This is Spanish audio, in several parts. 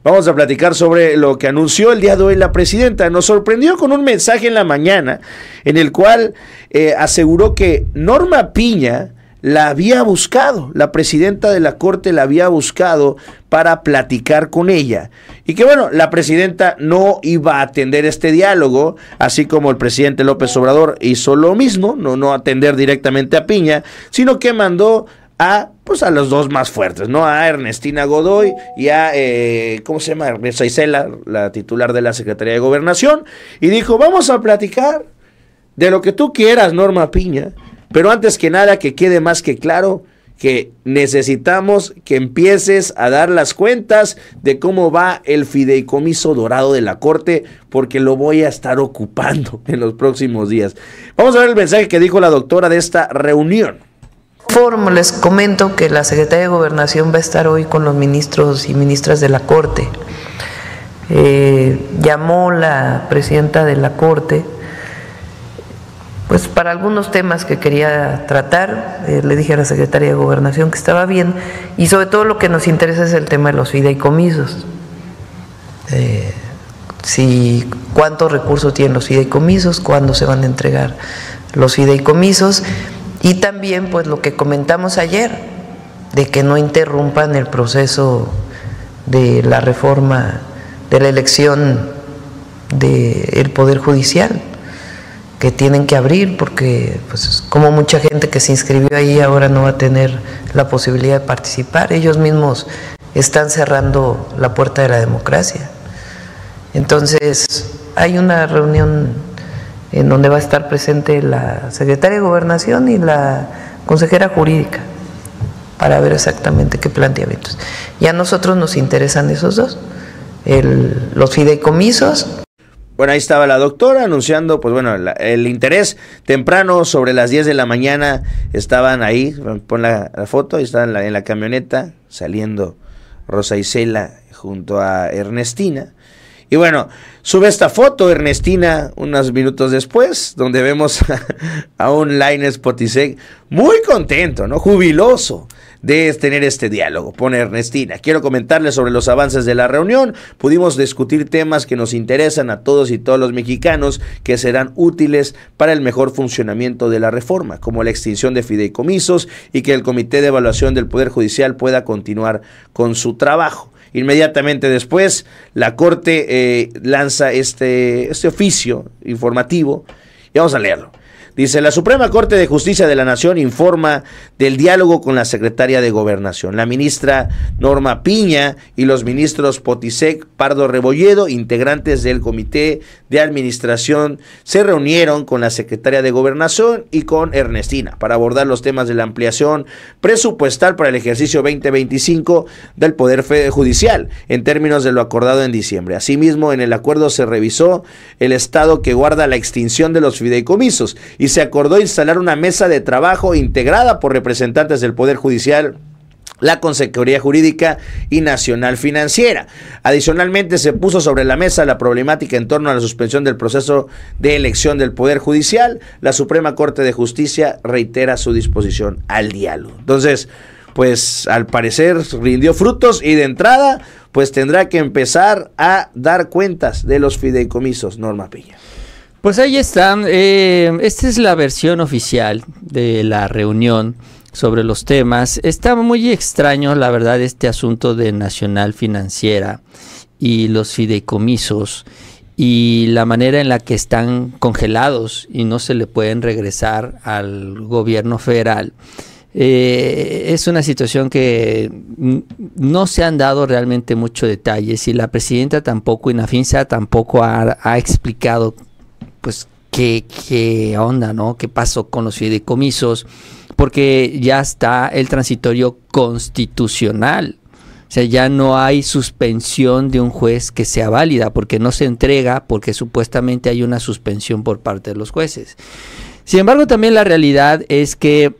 Vamos a platicar sobre lo que anunció el día de hoy la presidenta. Nos sorprendió con un mensaje en la mañana en el cual aseguró que Norma Piña la había buscado, la presidenta de la Corte la había buscado para platicar con ella, y que bueno, la presidenta no iba a atender este diálogo, así como el presidente López Obrador hizo lo mismo, no atender directamente a Piña, sino que mandó a los dos más fuertes, ¿no? A Ernestina Godoy y a, ¿cómo se llama? Rosa Isela, la titular de la Secretaría de Gobernación, y dijo, vamos a platicar de lo que tú quieras, Norma Piña, pero antes que nada que quede más que claro que necesitamos que empieces a dar las cuentas de cómo va el fideicomiso dorado de la Corte, porque lo voy a estar ocupando en los próximos días. Vamos a ver el mensaje que dijo la doctora de esta reunión. Les comento que la Secretaría de Gobernación va a estar hoy con los ministros y ministras de la Corte. Llamó la presidenta de la Corte pues para algunos temas que quería tratar. Le dije a la Secretaría de Gobernación que estaba bien, y sobre todo lo que nos interesa es el tema de los fideicomisos. Cuántos recursos tienen los fideicomisos, cuándo se van a entregar los fideicomisos, y también pues lo que comentamos ayer, de que no interrumpan el proceso de la reforma de la elección del Poder Judicial, que tienen que abrir, porque pues como mucha gente que se inscribió ahí ahora no va a tener la posibilidad de participar. Ellos mismos están cerrando la puerta de la democracia. Entonces hay una reunión en donde va a estar presente la secretaria de Gobernación y la consejera jurídica para ver exactamente qué planteamientos. Y a nosotros nos interesan esos dos, los fideicomisos. Bueno, ahí estaba la doctora anunciando, pues bueno, el interés temprano, sobre las 10 de la mañana, estaban ahí, pon la foto, ahí estaban en la camioneta, saliendo Rosa Isela junto a Ernestina. Y bueno, sube esta foto Ernestina unos minutos después, donde vemos a un Lainez Potisek muy contento, ¿no? Jubiloso de tener este diálogo. Pone Ernestina: quiero comentarles sobre los avances de la reunión. Pudimos discutir temas que nos interesan a todos y todos los mexicanos, que serán útiles para el mejor funcionamiento de la reforma, como la extinción de fideicomisos y que el Comité de Evaluación del Poder Judicial pueda continuar con su trabajo. Inmediatamente después, la Corte lanza este oficio informativo, y vamos a leerlo. Dice: la Suprema Corte de Justicia de la Nación informa del diálogo con la Secretaria de Gobernación. La ministra Norma Piña y los ministros Potisek, Pardo Rebolledo, integrantes del Comité de Administración, se reunieron con la Secretaria de Gobernación y con Ernestina para abordar los temas de la ampliación presupuestal para el ejercicio 2025 del Poder Judicial, en términos de lo acordado en diciembre. Asimismo, en el acuerdo se revisó el estado que guarda la extinción de los fideicomisos, y se acordó instalar una mesa de trabajo integrada por representantes del Poder Judicial, la Consejería Jurídica y Nacional Financiera. Adicionalmente, se puso sobre la mesa la problemática en torno a la suspensión del proceso de elección del Poder Judicial. La Suprema Corte de Justicia reitera su disposición al diálogo. Entonces, pues al parecer rindió frutos, y de entrada pues tendrá que empezar a dar cuentas de los fideicomisos, Norma Piña. Pues ahí están. Esta es la versión oficial de la reunión sobre los temas. Está muy extraño, la verdad, este asunto de Nacional Financiera y los fideicomisos, y la manera en la que están congelados y no se le pueden regresar al gobierno federal. Es una situación que no se han dado realmente muchos detalles, y la presidenta tampoco, y Nafinsa tampoco ha explicado pues qué onda, ¿no? ¿Qué pasó con los fideicomisos? Porque ya está el transitorio constitucional. O sea, ya no hay suspensión de un juez que sea válida, porque no se entrega, porque supuestamente hay una suspensión por parte de los jueces. Sin embargo, también la realidad es que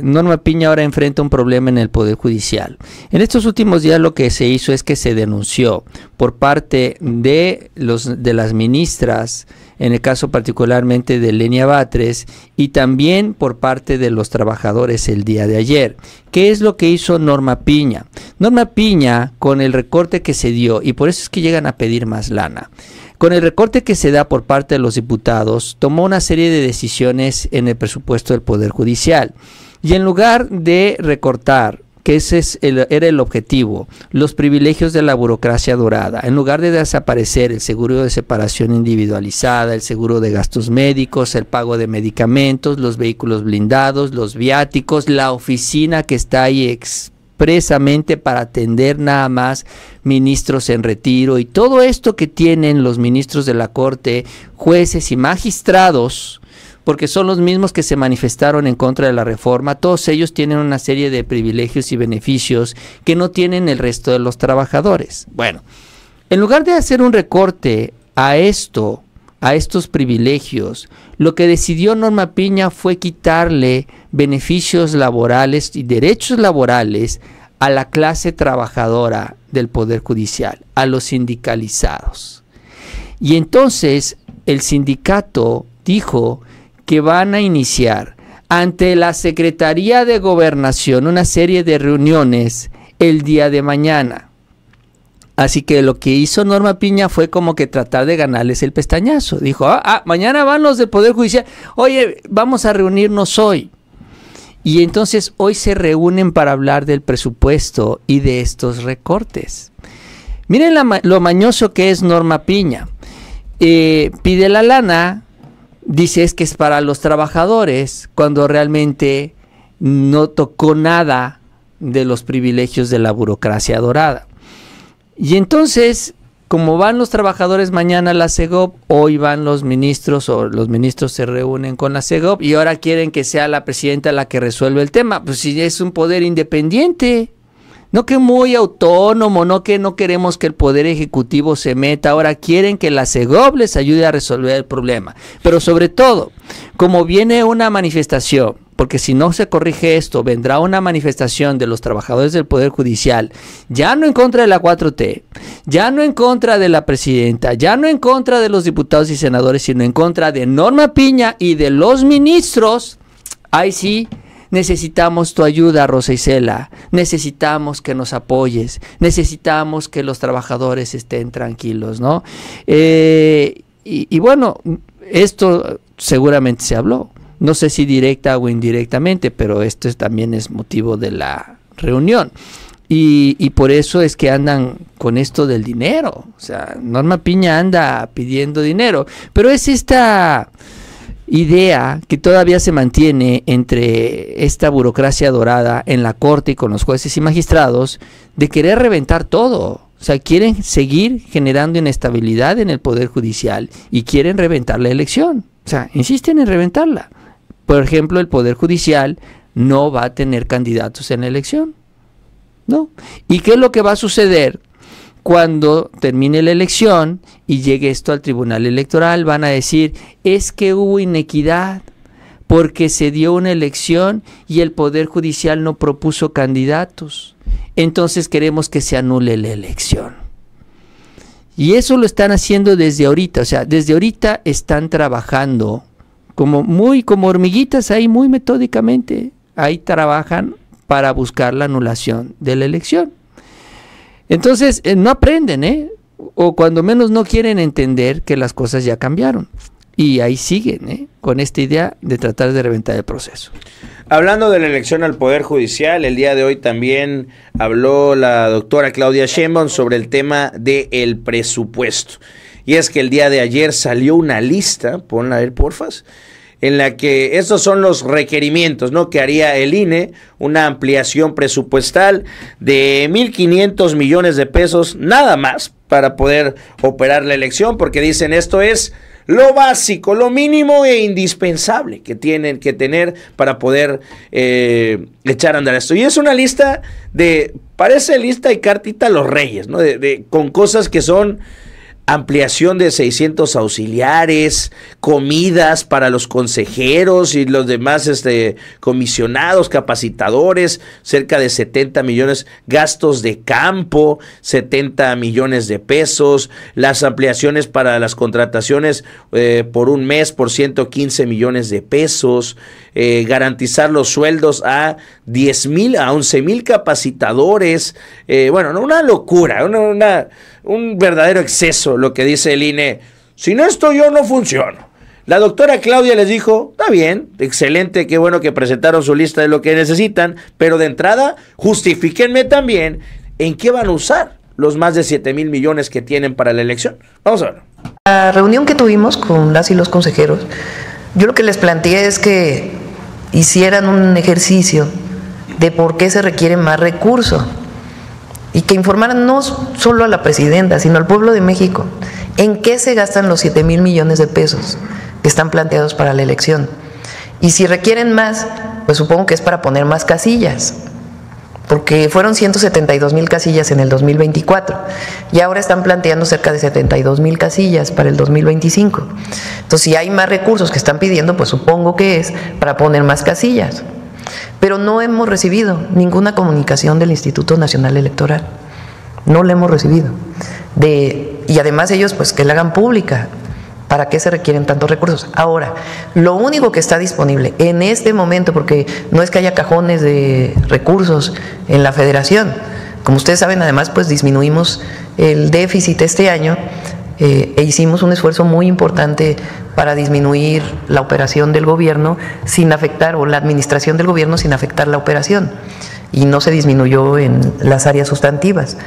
Norma Piña ahora enfrenta un problema en el Poder Judicial. En estos últimos días lo que se hizo es que se denunció por parte de las ministras, en el caso particularmente de Lenia Batres, y también por parte de los trabajadores el día de ayer. ¿Qué es lo que hizo Norma Piña? Norma Piña, con el recorte que se dio, y por eso es que llegan a pedir más lana, con el recorte que se da por parte de los diputados, tomó una serie de decisiones en el presupuesto del Poder Judicial. Y en lugar de recortar, que era el objetivo, los privilegios de la burocracia dorada, en lugar de desaparecer el seguro de separación individualizada, el seguro de gastos médicos, el pago de medicamentos, los vehículos blindados, los viáticos, la oficina que está ahí expresamente para atender nada más ministros en retiro y todo esto que tienen los ministros de la Corte, jueces y magistrados, porque son los mismos que se manifestaron en contra de la reforma. Todos ellos tienen una serie de privilegios y beneficios que no tienen el resto de los trabajadores. Bueno, en lugar de hacer un recorte a estos privilegios, lo que decidió Norma Piña fue quitarle beneficios laborales y derechos laborales a la clase trabajadora del Poder Judicial, a los sindicalizados. Y entonces el sindicato dijo que van a iniciar ante la Secretaría de Gobernación una serie de reuniones el día de mañana. Así que lo que hizo Norma Piña fue como que tratar de ganarles el pestañazo. Dijo, mañana van los del Poder Judicial, oye, vamos a reunirnos hoy. Y entonces hoy se reúnen para hablar del presupuesto y de estos recortes. Miren lo mañoso que es Norma Piña. Pide la lana, dice es que es para los trabajadores, cuando realmente no tocó nada de los privilegios de la burocracia dorada. Y entonces, como van los trabajadores mañana a la CEGOP, hoy van los ministros, o los ministros se reúnen con la CEGOP, y ahora quieren que sea la presidenta la que resuelva el tema. Pues si es un poder independiente, no que muy autónomo, no que no queremos que el Poder Ejecutivo se meta, ahora quieren que la CEGOP les ayude a resolver el problema. Pero sobre todo, como viene una manifestación, porque si no se corrige esto, vendrá una manifestación de los trabajadores del Poder Judicial, ya no en contra de la 4T, ya no en contra de la presidenta, ya no en contra de los diputados y senadores, sino en contra de Norma Piña y de los ministros. Ahí sí, necesitamos tu ayuda, Rosa Isela, necesitamos que nos apoyes, necesitamos que los trabajadores estén tranquilos, ¿no? Y bueno, esto seguramente se habló. No sé si directa o indirectamente, pero esto también es motivo de la reunión. Y por eso es que andan con esto del dinero. O sea, Norma Piña anda pidiendo dinero. Pero es esta idea que todavía se mantiene entre esta burocracia dorada en la Corte y con los jueces y magistrados de querer reventar todo. O sea, quieren seguir generando inestabilidad en el Poder Judicial y quieren reventar la elección. O sea, insisten en reventarla. Por ejemplo, el Poder Judicial no va a tener candidatos en la elección, ¿no? ¿Y qué es lo que va a suceder cuando termine la elección y llegue esto al Tribunal Electoral? Van a decir, es que hubo inequidad porque se dio una elección y el Poder Judicial no propuso candidatos. Entonces queremos que se anule la elección. Y eso lo están haciendo desde ahorita, o sea, desde ahorita están trabajando como hormiguitas ahí, muy metódicamente, ahí trabajan para buscar la anulación de la elección. Entonces, no aprenden, o cuando menos no quieren entender que las cosas ya cambiaron. Y ahí siguen, con esta idea de tratar de reventar el proceso. Hablando de la elección al Poder Judicial, el día de hoy también habló la doctora Claudia Sheinbaum sobre el tema del presupuesto. Y es que el día de ayer salió una lista, ponla a ver porfas, en la que estos son los requerimientos, ¿no?, que haría el INE, una ampliación presupuestal de 1,500 millones de pesos, nada más, para poder operar la elección, porque dicen esto es lo básico, lo mínimo e indispensable que tienen que tener para poder echar a andar esto. Y es una lista parece lista y cartita a los reyes, ¿no?, con cosas que son ampliación de 600 auxiliares, comidas para los consejeros y los demás comisionados, capacitadores, cerca de 70 millones, gastos de campo, 70 millones de pesos, las ampliaciones para las contrataciones por un mes por 115 millones de pesos, garantizar los sueldos a 10,000, a 11,000 capacitadores, bueno, una locura, un verdadero exceso lo que dice el INE. Sin esto yo no funciono. La doctora Claudia les dijo, está bien, excelente, qué bueno que presentaron su lista de lo que necesitan, pero de entrada justifíquenme también en qué van a usar los más de 7,000 millones que tienen para la elección. Vamos a ver. La reunión que tuvimos con las y los consejeros, yo lo que les planteé es que hicieran un ejercicio de por qué se requiere más recursos y que informaran no solo a la presidenta, sino al pueblo de México, en qué se gastan los 7,000 millones de pesos que están planteados para la elección. Y si requieren más, pues supongo que es para poner más casillas, porque fueron 172,000 casillas en el 2024 y ahora están planteando cerca de 72,000 casillas para el 2025. Entonces, si hay más recursos que están pidiendo, pues supongo que es para poner más casillas. Pero no hemos recibido ninguna comunicación del Instituto Nacional Electoral. No la hemos recibido. Y además ellos, pues que la hagan pública. ¿Para qué se requieren tantos recursos? Ahora, lo único que está disponible en este momento, porque no es que haya cajones de recursos en la federación, como ustedes saben, además, pues disminuimos el déficit este año e hicimos un esfuerzo muy importante para disminuir la operación del gobierno sin afectar, o la administración del gobierno sin afectar la operación, y no se disminuyó en las áreas sustantivas.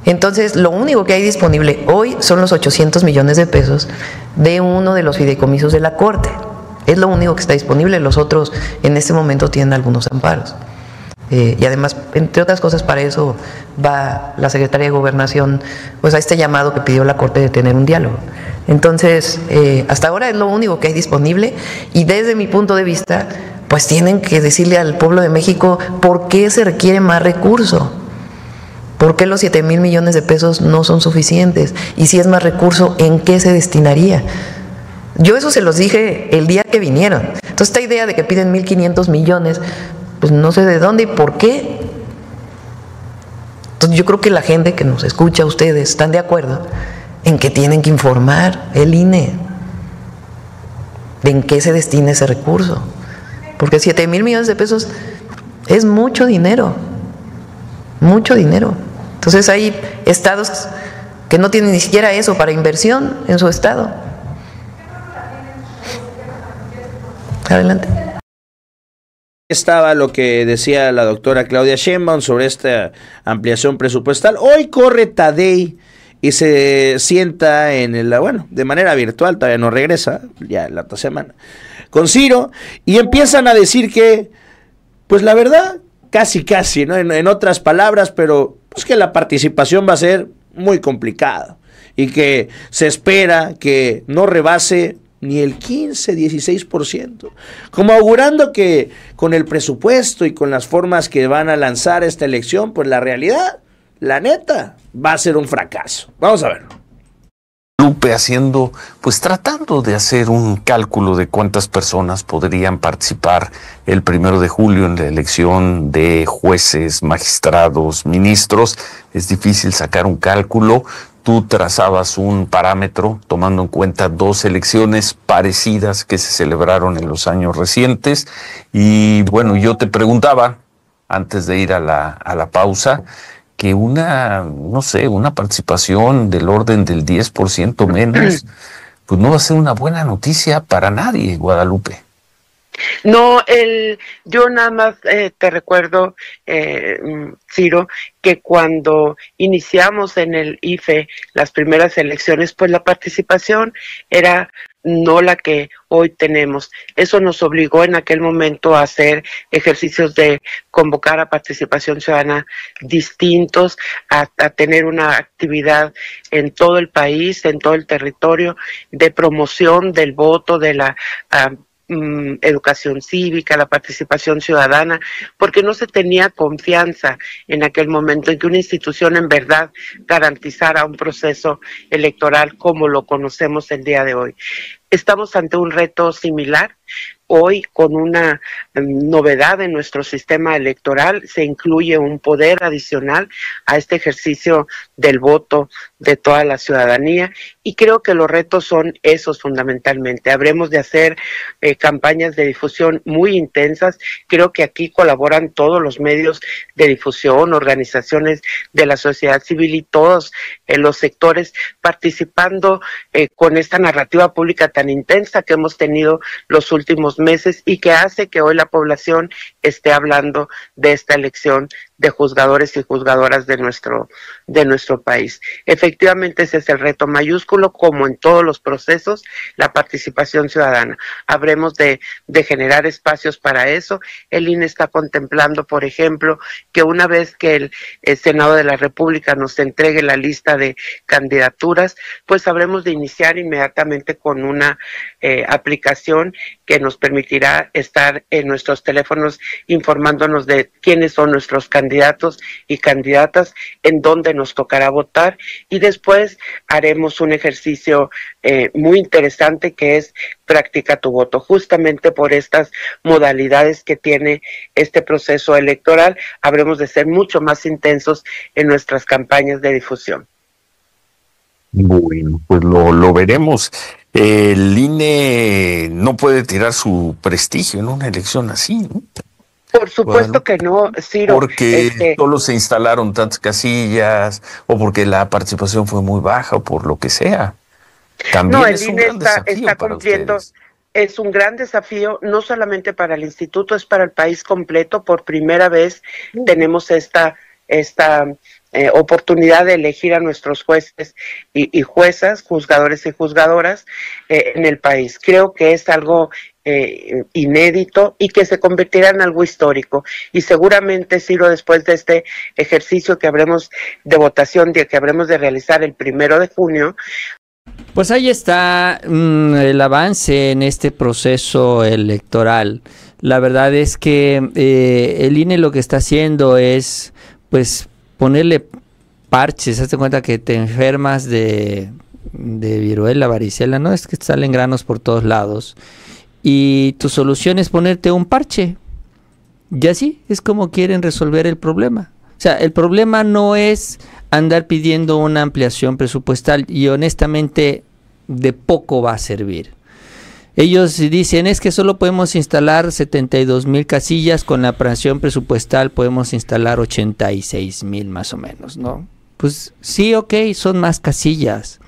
Entonces, lo único que hay disponible hoy son los 800 millones de pesos de uno de los fideicomisos de la Corte. Es lo único que está disponible, los otros en este momento tienen algunos amparos. Y además, entre otras cosas, para eso va la Secretaría de Gobernación, pues a este llamado que pidió la Corte de tener un diálogo. Entonces, hasta ahora es lo único que hay disponible y desde mi punto de vista, pues tienen que decirle al pueblo de México por qué se requiere más recurso. ¿Por qué los 7,000 millones de pesos no son suficientes? Y si es más recurso, ¿en qué se destinaría? Yo eso se los dije el día que vinieron. Entonces, esta idea de que piden 1,500 millones, pues no sé de dónde y por qué. Entonces, yo creo que la gente que nos escucha, ustedes, están de acuerdo en que tienen que informar el INE de en qué se destina ese recurso. Porque 7,000 millones de pesos es mucho dinero. Mucho dinero. Entonces hay estados que no tienen ni siquiera eso para inversión en su estado. Adelante. Estaba lo que decía la doctora Claudia Sheinbaum sobre esta ampliación presupuestal. Hoy corre Tadei y se sienta de manera virtual, todavía no regresa, ya la otra semana, con Ciro, y empiezan a decir que, pues la verdad, casi, ¿no? En otras palabras, pero pues que la participación va a ser muy complicada y que se espera que no rebase ni el 15-16%, como augurando que con el presupuesto y con las formas que van a lanzar esta elección, pues la realidad, la neta, va a ser un fracaso. Vamos a verlo. Lupe tratando de hacer un cálculo de cuántas personas podrían participar el 1 de julio en la elección de jueces, magistrados, ministros. Es difícil sacar un cálculo. Tú trazabas un parámetro tomando en cuenta dos elecciones parecidas que se celebraron en los años recientes. Y bueno, yo te preguntaba, antes de ir a la pausa, que una participación del orden del 10% menos, pues no va a ser una buena noticia para nadie, Guadalupe. No, yo nada más te recuerdo, Ciro, que cuando iniciamos en el IFE las primeras elecciones, pues la participación era no la que hoy tenemos. Eso nos obligó en aquel momento a hacer ejercicios de convocar a participación ciudadana distintos, a tener una actividad en todo el país, en todo el territorio, de promoción del voto, de la educación cívica, la participación ciudadana, porque no se tenía confianza en aquel momento en que una institución en verdad garantizara un proceso electoral como lo conocemos el día de hoy. Estamos ante un reto similar. Hoy, con una novedad en nuestro sistema electoral, se incluye un poder adicional a este ejercicio del voto de toda la ciudadanía, y creo que los retos son esos fundamentalmente. Habremos de hacer campañas de difusión muy intensas. Creo que aquí colaboran todos los medios de difusión, organizaciones de la sociedad civil y todos los sectores participando con esta narrativa pública tan intensa que hemos tenido los últimos meses y que hace que hoy la población esté hablando de esta elección de juzgadores y juzgadoras de nuestro país. Efectivamente, ese es el reto mayúsculo, como en todos los procesos, la participación ciudadana. Habremos de generar espacios para eso. El INE está contemplando, por ejemplo, que una vez que el Senado de la República nos entregue la lista de candidaturas, pues habremos de iniciar inmediatamente con una aplicación que nos permitirá estar en nuestros teléfonos informándonos de quiénes son nuestros candidatos y candidatas, en dónde nos tocará votar, y después haremos un ejercicio muy interesante que es Practica tu voto, justamente por estas modalidades que tiene este proceso electoral. Habremos de ser mucho más intensos en nuestras campañas de difusión. Bueno, pues lo veremos. El INE no puede tirar su prestigio en una elección así, ¿no? Por supuesto que no, Ciro. Porque solo se instalaron tantas casillas, o porque la participación fue muy baja, o por lo que sea. También no, el es un INE gran desafío está para cumpliendo. ustedes. Es un gran desafío, no solamente para el instituto, es para el país completo. Por primera vez tenemos esta oportunidad de elegir a nuestros jueces y juezas, juzgadores y juzgadoras en el país. Creo que es algo inédito y que se convertirá en algo histórico. Y seguramente, Ciro, después de este ejercicio que habremos de votación, que habremos de realizar el 1 de junio, pues ahí está el avance en este proceso electoral. La verdad es que el INE lo que está haciendo es, pues, ponerle parches. Hazte cuenta que te enfermas de viruela, varicela, ¿no? Es que te salen granos por todos lados. Y tu solución es ponerte un parche. Y así es como quieren resolver el problema. O sea, el problema no es andar pidiendo una ampliación presupuestal, y honestamente de poco va a servir. Ellos dicen, es que solo podemos instalar 72,000 casillas, con la ampliación presupuestal podemos instalar 86,000 más o menos, ¿no? Pues sí, ok, son más casillas,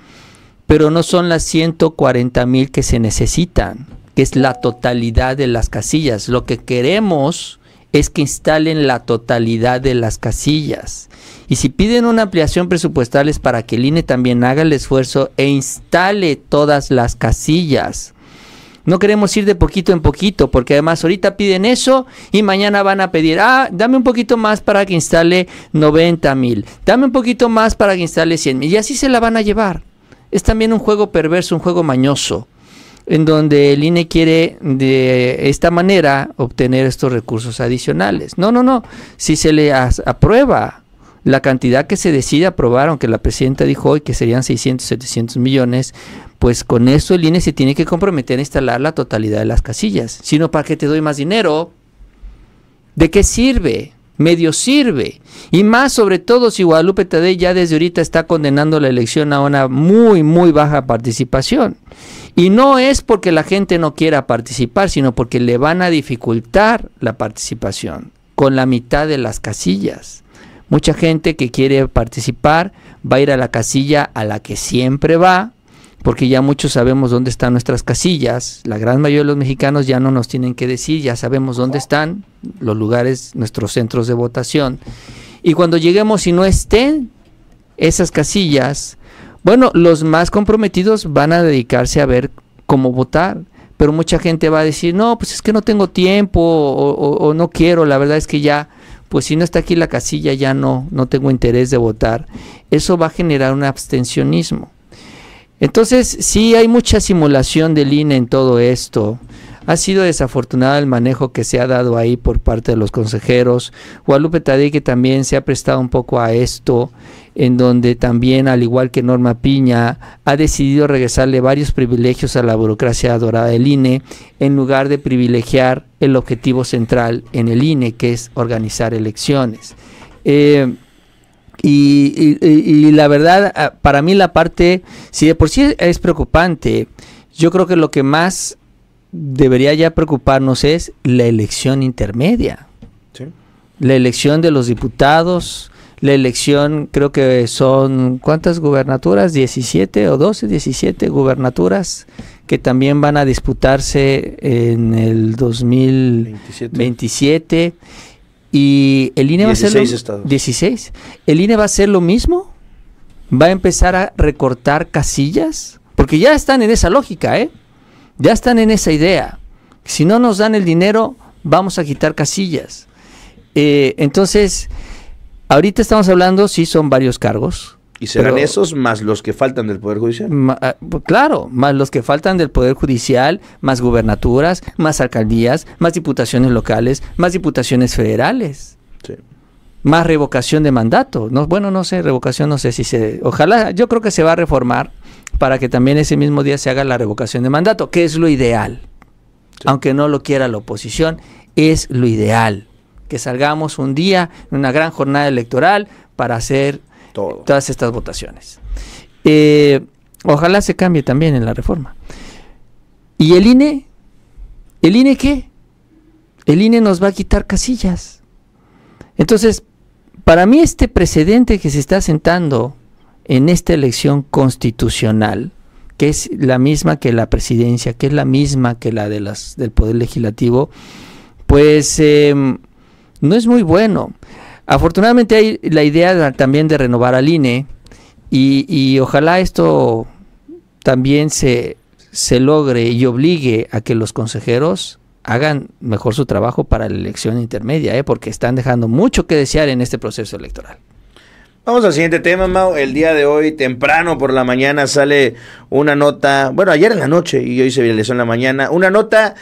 pero no son las 140,000 que se necesitan, que es la totalidad de las casillas. Lo que queremos es que instalen la totalidad de las casillas. Y si piden una ampliación presupuestal es para que el INE también haga el esfuerzo e instale todas las casillas. No queremos ir de poquito en poquito, porque además ahorita piden eso y mañana van a pedir, dame un poquito más para que instale 90,000, dame un poquito más para que instale 100,000, y así se la van a llevar. Es también un juego perverso, un juego mañoso, en donde el INE quiere de esta manera obtener estos recursos adicionales. No. Si se le aprueba la cantidad que se decide aprobar, aunque la presidenta dijo hoy que serían 600, 700 millones, pues con eso el INE se tiene que comprometer a instalar la totalidad de las casillas. Si no, ¿para qué te doy más dinero? ¿De qué sirve? Medio sirve. Y más sobre todo si Guadalupe Tadei ya desde ahorita está condenando la elección a una muy, muy baja participación. Y no es porque la gente no quiera participar, sino porque le van a dificultar la participación con la mitad de las casillas. Mucha gente que quiere participar va a ir a la casilla a la que siempre va, porque ya muchos sabemos dónde están nuestras casillas. La gran mayoría de los mexicanos ya no nos tienen que decir, ya sabemos dónde están los lugares, nuestros centros de votación. Y cuando lleguemos y no estén esas casillas, bueno, los más comprometidos van a dedicarse a ver cómo votar. Pero mucha gente va a decir, no, pues es que no tengo tiempo o no quiero, la verdad es que ya, pues si no está aquí la casilla ya no tengo interés de votar. Eso va a generar un abstencionismo. Entonces, sí hay mucha simulación del INE en todo esto. Ha sido desafortunado el manejo que se ha dado ahí por parte de los consejeros. Guadalupe Tadei, que también se ha prestado un poco a esto, en donde también, al igual que Norma Piña, ha decidido regresarle varios privilegios a la burocracia dorada del INE, en lugar de privilegiar el objetivo central en el INE, que es organizar elecciones. Y la verdad, para mí la parte, si de por sí es preocupante, yo creo que lo que más debería ya preocuparnos es la elección intermedia. Sí. La elección de los diputados, la elección, creo que son, ¿cuántas gubernaturas? 17 o 12, 17 gubernaturas que también van a disputarse en el 2027. Y el INE va a ser 16. ¿El INE va a hacer lo mismo? ¿Va a empezar a recortar casillas? Porque ya están en esa lógica, ya están en esa idea. Si no nos dan el dinero, vamos a quitar casillas. Entonces, ahorita estamos hablando, sí, son varios cargos. ¿Y serán esos más los que faltan del Poder Judicial? Claro, más los que faltan del Poder Judicial, más gubernaturas, más alcaldías, más diputaciones locales, más diputaciones federales. Sí. Más revocación de mandato. No, bueno, no sé, revocación no sé si se... Ojalá, yo creo que se va a reformar para que también ese mismo día se haga la revocación de mandato, que es lo ideal. Sí. Aunque no lo quiera la oposición, es lo ideal. Que salgamos un día, en una gran jornada electoral, para hacer todas estas votaciones. Ojalá se cambie también en la reforma. ¿Y el INE? ¿El INE qué? El INE nos va a quitar casillas. Entonces, para mí este precedente que se está sentando en esta elección constitucional, que es la misma que la presidencia, que es la misma que la del Poder Legislativo, pues no es muy bueno. Afortunadamente hay la idea también de renovar al INE y ojalá esto también se logre y obligue a que los consejeros hagan mejor su trabajo para la elección intermedia, porque están dejando mucho que desear en este proceso electoral. Vamos al siguiente tema, Mau. El día de hoy, temprano por la mañana, sale una nota, bueno, ayer en la noche y hoy se viralizó en la mañana, una nota...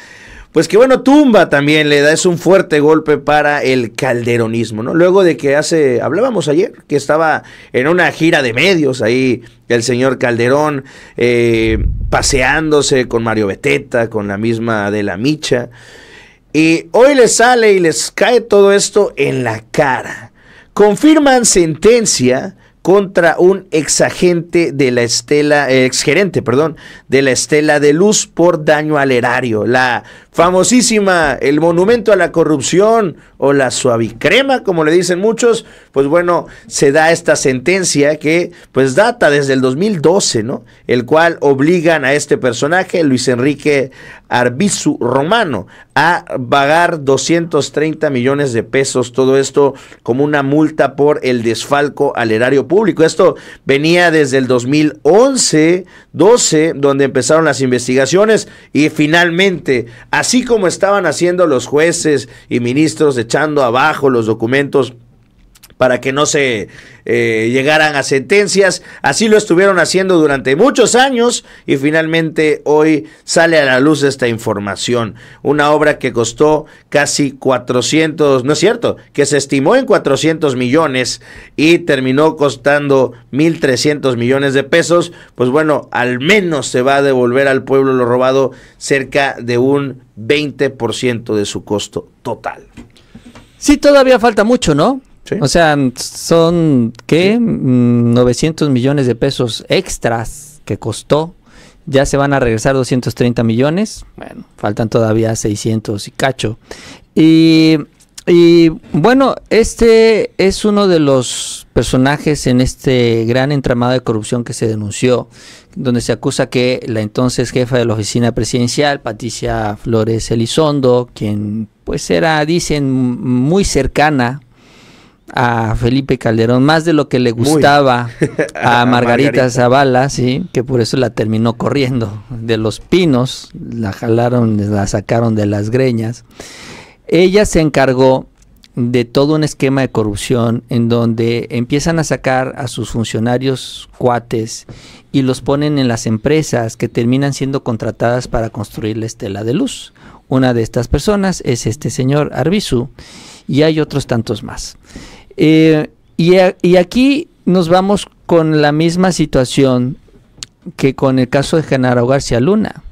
Pues que bueno, tumba también, es un fuerte golpe para el calderonismo, ¿no? Luego de que hablábamos ayer, que estaba en una gira de medios ahí el señor Calderón, paseándose con Mario Beteta, con la misma Adela Micha, y hoy les sale y les cae todo esto en la cara. Confirman sentencia contra un exgerente de la Estela de Luz por daño al erario. La famosísima, el monumento a la corrupción o la suavicrema, como le dicen muchos, pues bueno, se da esta sentencia que pues data desde el 2012, ¿no? El cual obligan a este personaje, Luis Enrique Arbizu Romano, a pagar 230 millones de pesos, todo esto como una multa por el desfalco al erario público. Esto venía desde el 2011, 12, donde empezaron las investigaciones y finalmente, así como estaban haciendo los jueces y ministros echando abajo los documentos para que no se llegaran a sentencias, así lo estuvieron haciendo durante muchos años y finalmente hoy sale a la luz esta información. Una obra que costó casi 400, no es cierto, que se estimó en 400 millones y terminó costando 1,300 millones de pesos, pues bueno, al menos se va a devolver al pueblo lo robado cerca de un 20% de su costo total. Sí, todavía falta mucho, ¿no? Sí. O sea, son, ¿qué? Sí. 900 millones de pesos extras que costó. Ya se van a regresar 230 millones. Bueno, faltan todavía 600 y cacho. Y bueno, este es uno de los personajes en este gran entramado de corrupción que se denunció, donde se acusa que la entonces jefa de la oficina presidencial, Patricia Flores Elizondo, quien pues era, dicen, muy cercana a Felipe Calderón, más de lo que le gustaba a Margarita Zavala, sí, que por eso la terminó corriendo de Los Pinos, la jalaron, la sacaron de las greñas. Ella se encargó de todo un esquema de corrupción en donde empiezan a sacar a sus funcionarios cuates y los ponen en las empresas que terminan siendo contratadas para construir la Estela de Luz. Una de estas personas es este señor Arbizu y hay otros tantos más. Y aquí nos vamos con la misma situación que con el caso de Genaro García Luna.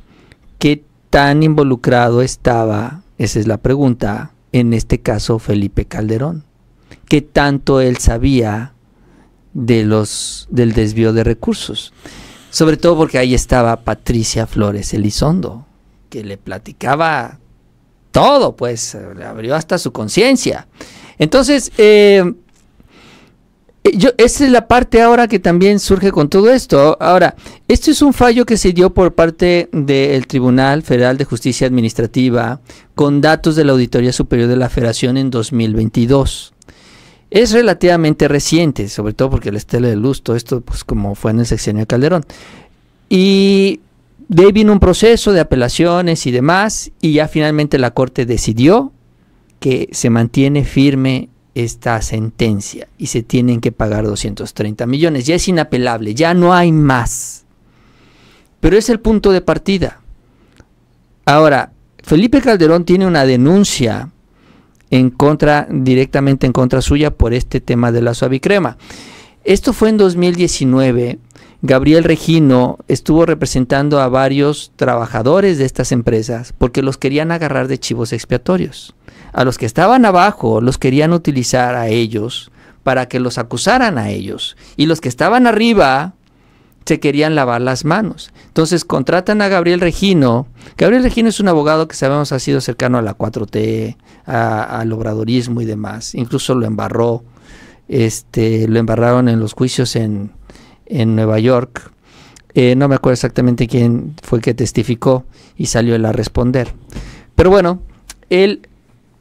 ¿Qué tan involucrado estaba, esa es la pregunta, en este caso Felipe Calderón? ¿Qué tanto él sabía del desvío de recursos? Sobre todo porque ahí estaba Patricia Flores Elizondo, que le platicaba todo, pues le abrió hasta su conciencia. Entonces, esa es la parte ahora que también surge con todo esto. Ahora, esto es un fallo que se dio por parte del Tribunal Federal de Justicia Administrativa con datos de la Auditoría Superior de la Federación en 2022. Es relativamente reciente, sobre todo porque la estela de luz, todo esto, pues como fue en el sexenio de Calderón. Y de ahí vino un proceso de apelaciones y demás, y ya finalmente la Corte decidió que se mantiene firme esta sentencia y se tienen que pagar 230 millones. Ya es inapelable, ya no hay más. Pero es el punto de partida. Ahora, Felipe Calderón tiene una denuncia directamente en contra suya por este tema de la suavicrema. Esto fue en 2019. Gabriel Regino estuvo representando a varios trabajadores de estas empresas porque los querían agarrar de chivos expiatorios. A los que estaban abajo los querían utilizar a ellos para que los acusaran a ellos. Y los que estaban arriba se querían lavar las manos. Entonces contratan a Gabriel Regino. Gabriel Regino es un abogado que sabemos ha sido cercano a la 4T, al obradorismo y demás. Incluso lo embarró. Lo embarraron en los juicios en Nueva York. No me acuerdo exactamente quién fue que testificó y salió él a responder. Pero bueno, él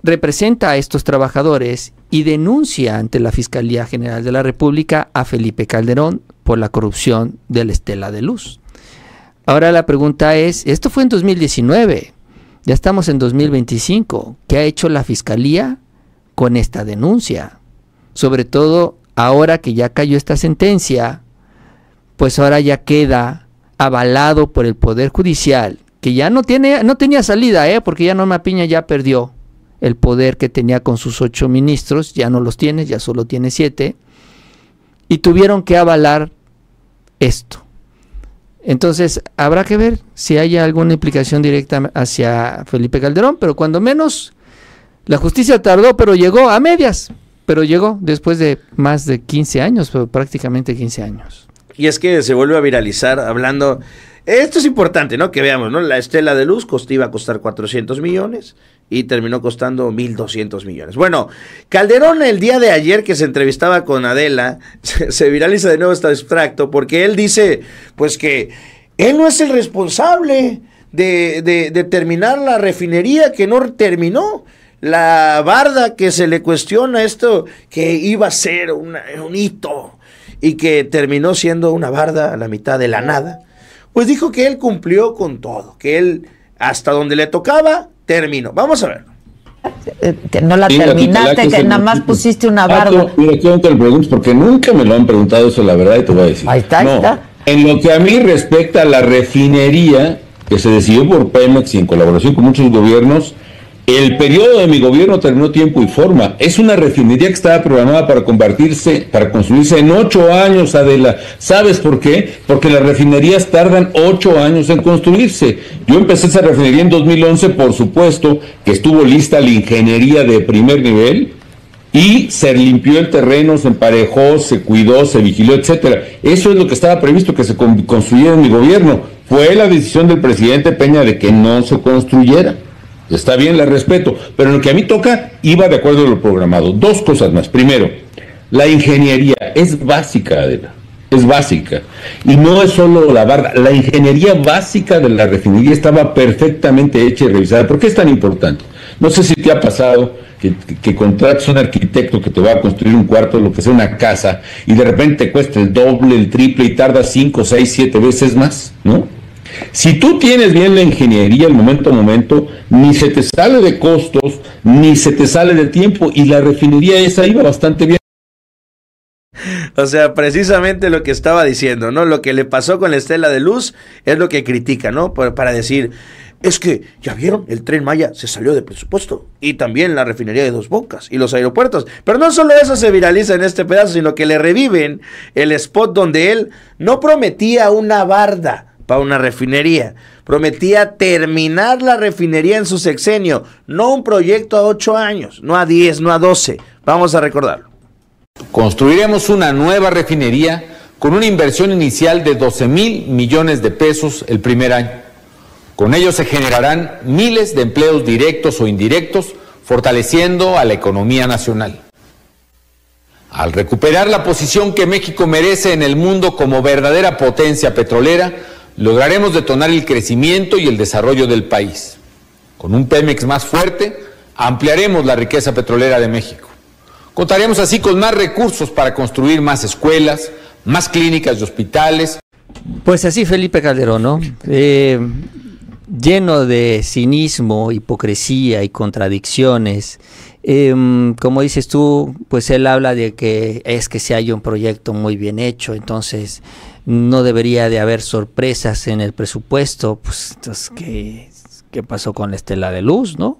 representa a estos trabajadores y denuncia ante la Fiscalía General de la República a Felipe Calderón por la corrupción de la estela de luz. Ahora la pregunta es, esto fue en 2019, ya estamos en 2025, ¿qué ha hecho la Fiscalía con esta denuncia? Sobre todo ahora que ya cayó esta sentencia, pues ahora ya queda avalado por el Poder Judicial, que ya no tenía salida, porque ya Norma Piña ya perdió el poder que tenía con sus 8 ministros, ya no los tiene, ya solo tiene 7, y tuvieron que avalar esto. Entonces, habrá que ver si hay alguna implicación directa hacia Felipe Calderón, pero cuando menos la justicia tardó, pero llegó a medias, pero llegó después de más de 15 años, pero prácticamente 15 años. Y es que se vuelve a viralizar hablando, esto es importante, ¿no? Que veamos, ¿no? La estela de luz iba a costar 400 millones y terminó costando 1,200 millones. Bueno, Calderón el día de ayer que se entrevistaba con Adela, se viraliza de nuevo este extracto porque él dice, pues que él no es el responsable de terminar la refinería que no terminó. La barda que se le cuestiona esto, que iba a ser un hito y que terminó siendo una barda a la mitad de la nada, pues dijo que él cumplió con todo, que él hasta donde le tocaba, terminó. Vamos a ver. Que no la terminaste, que nada más pusiste una barda. Mira, quiero que te lo preguntes porque nunca me lo han preguntado eso, la verdad, y te voy a decir. Ahí está, ahí está. En lo que a mí respecta a la refinería, que se decidió por Pemex y en colaboración con muchos gobiernos, el periodo de mi gobierno terminó tiempo y forma. Es una refinería que estaba programada para construirse en 8 años, Adela. ¿Sabes por qué? Porque las refinerías tardan 8 años en construirse. Yo empecé esa refinería en 2011, por supuesto, que estuvo lista la ingeniería de primer nivel y se limpió el terreno, se emparejó, se cuidó, se vigiló, etcétera. Eso es lo que estaba previsto que se construyera en mi gobierno. Fue la decisión del presidente Peña de que no se construyera. Está bien, la respeto, pero en lo que a mí toca, iba de acuerdo a lo programado. 2 cosas más. Primero, la ingeniería es básica, Adela, es básica. Y no es solo la barda, la ingeniería básica de la refinería estaba perfectamente hecha y revisada. ¿Por qué es tan importante? No sé si te ha pasado que contratas a un arquitecto que te va a construir un cuarto, lo que sea una casa, y de repente te cuesta el doble, el triple, y tarda 5, 6, 7 veces más, ¿no? Si tú tienes bien la ingeniería el momento a momento, ni se te sale de costos, ni se te sale de tiempo, y la refinería esa iba bastante bien. O sea, precisamente lo que estaba diciendo, ¿no? Lo que le pasó con la estela de luz es lo que critica, ¿no? Para decir, es que, ya vieron, el Tren Maya se salió de presupuesto, y también la refinería de Dos Bocas, y los aeropuertos. Pero no solo eso se viraliza en este pedazo, sino que le reviven el spot donde él no prometía una barda para una refinería, prometía terminar la refinería en su sexenio, no un proyecto a 8 años, no a 10, no a 12. Vamos a recordarlo. Construiremos una nueva refinería con una inversión inicial de 12,000 millones de pesos el primer año. Con ello se generarán miles de empleos directos o indirectos, fortaleciendo a la economía nacional. Al recuperar la posición que México merece en el mundo como verdadera potencia petrolera, lograremos detonar el crecimiento y el desarrollo del país. Con un Pemex más fuerte, ampliaremos la riqueza petrolera de México. Contaremos así con más recursos para construir más escuelas, más clínicas y hospitales. Pues así Felipe Calderón, ¿no? Lleno de cinismo, hipocresía y contradicciones. Como dices tú, pues él habla de que es que si hay un proyecto muy bien hecho, entonces no debería de haber sorpresas en el presupuesto. Pues entonces, ¿qué pasó con la Estela de Luz, no?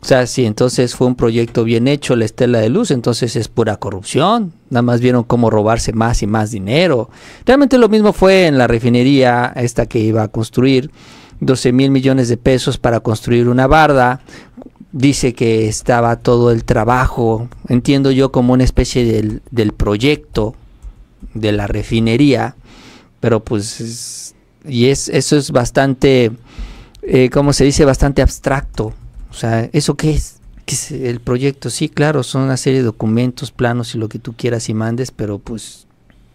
O sea, si entonces fue un proyecto bien hecho, la Estela de Luz, entonces es pura corrupción. Nada más vieron cómo robarse más y más dinero. Realmente lo mismo fue en la refinería esta que iba a construir, 12,000 millones de pesos para construir una barda. Dice que estaba todo el trabajo, entiendo yo, como una especie del proyecto de la refinería, pero pues eso es bastante, ¿cómo se dice? Bastante abstracto. O sea, ¿eso qué es? ¿Qué es el proyecto? Sí, claro, son una serie de documentos, planos y lo que tú quieras y mandes, pero pues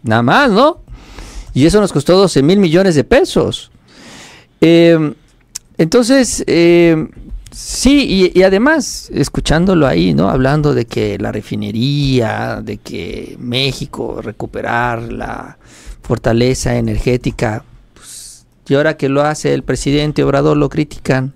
nada más, ¿no? Y eso nos costó 12,000 millones de pesos. Entonces, sí, y además, escuchándolo ahí, ¿no? Hablando de que la refinería, de que México recuperar la fortaleza energética, pues, y ahora que lo hace el presidente Obrador lo critican.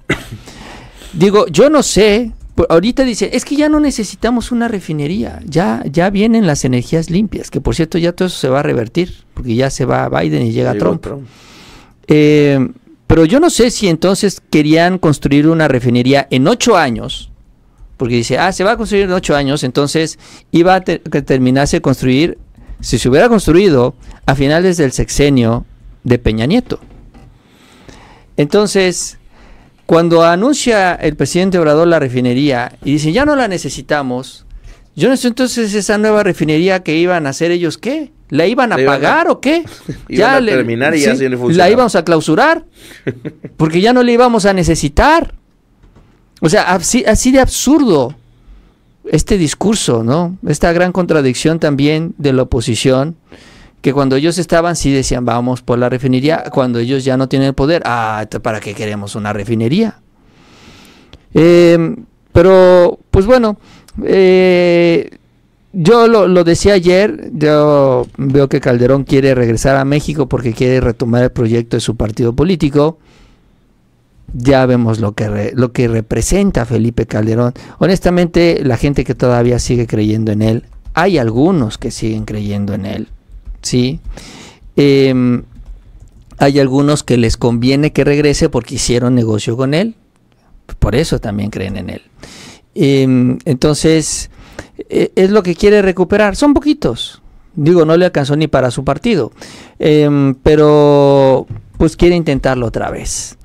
Digo, yo no sé, ahorita dice, es que ya no necesitamos una refinería, ya vienen las energías limpias, que por cierto ya todo eso se va a revertir, porque ya se va Biden y llega Trump. Pero yo no sé si entonces querían construir una refinería en 8 años, porque dice, se va a construir en 8 años, entonces iba a terminarse de construir, si se hubiera construido a finales del sexenio de Peña Nieto. Entonces, cuando anuncia el presidente Obrador la refinería y dice, ya no la necesitamos, yo no sé entonces esa nueva refinería que iban a hacer ellos, ¿qué? ¿La iban a pagar o qué? Iban a terminar y ya se le funcionaba. La íbamos a clausurar, porque ya no la íbamos a necesitar. O sea, así de absurdo este discurso, ¿no? Esta gran contradicción también de la oposición, que cuando ellos estaban sí decían vamos por la refinería, cuando ellos ya no tienen el poder, ¿para qué queremos una refinería? Pero, pues bueno, yo lo decía ayer, yo veo que Calderón quiere regresar a México porque quiere retomar el proyecto de su partido político. Ya vemos lo que representa Felipe Calderón. Honestamente, la gente que todavía sigue creyendo en él, hay algunos que siguen creyendo en él, ¿sí? Hay algunos que les conviene que regrese porque hicieron negocio con él, por eso también creen en él. Entonces, es lo que quiere recuperar. Son poquitos, digo, no le alcanzó ni para su partido, pero pues quiere intentarlo otra vez.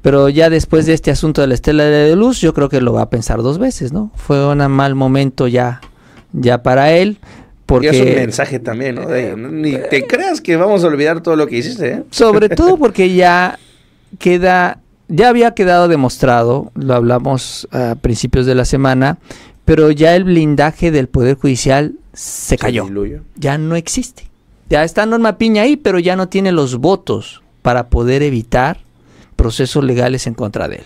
Pero ya después de este asunto de la Estela de Luz, yo creo que lo va a pensar 2 veces, ¿no? Fue un mal momento ya para él. Porque, y es un mensaje también, ¿no? Ni te creas que vamos a olvidar todo lo que hiciste, ¿eh? Sobre todo porque ya había quedado demostrado, lo hablamos a principios de la semana, pero ya el blindaje del Poder Judicial se cayó. Ya no existe. Ya está Norma Piña ahí, pero ya no tiene los votos para poder evitar procesos legales en contra de él.